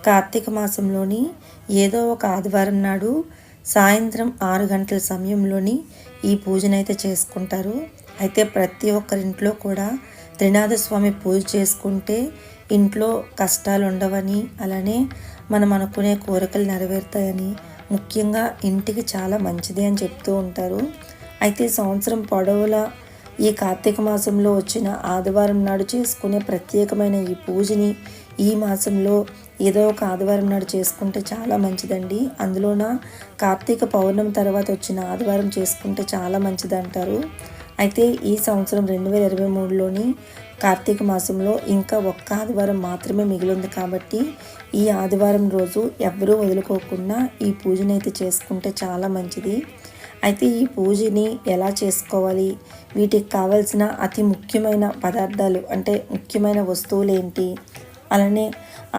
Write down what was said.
కార్తీక మాసంలోని ఏదో ఒక ఆదివారం నాడు సాయంత్రం 6 గంటల సమయంలోని ఈ పూజనైతే చేసుకుంటారు. అయితే ప్రతి ఒక్కరింట్లో కూడా త్రినాథ స్వామి పూజ చేసుకుంటే ఇంట్లో కష్టాలు ఉండవని, అలానే మనం అనుకునే కోరికలు నెరవేరుతాయని, ముఖ్యంగా ఇంటికి చాలా మంచిది అని చెప్తూ ఉంటారు. అయితే సంవత్సరం పొడవులా ఈ కార్తీక మాసంలో వచ్చిన ఆదివారం నాడు చేసుకునే ప్రత్యేకమైన ఈ పూజని ఈ మాసంలో ఏదో ఒక ఆదివారం నాడు చేసుకుంటే చాలా మంచిదండి. అందులోన కార్తీక పౌర్ణమి తర్వాత వచ్చిన ఆదివారం చేసుకుంటే చాలా మంచిది అంటారు. అయితే ఈ సంవత్సరం 2023లోని కార్తీక మాసంలో ఇంకా ఒక్క ఆదివారం మాత్రమే మిగిలింది కాబట్టి ఈ ఆదివారం రోజు ఎవ్వరూ వదులుకోకుండా ఈ పూజనైతే చేసుకుంటే చాలా మంచిది. అయితే ఈ పూజని ఎలా చేసుకోవాలి, వీటికి కావాల్సిన అతి ముఖ్యమైన పదార్థాలు అంటే ముఖ్యమైన వస్తువులు ఏంటి, అలానే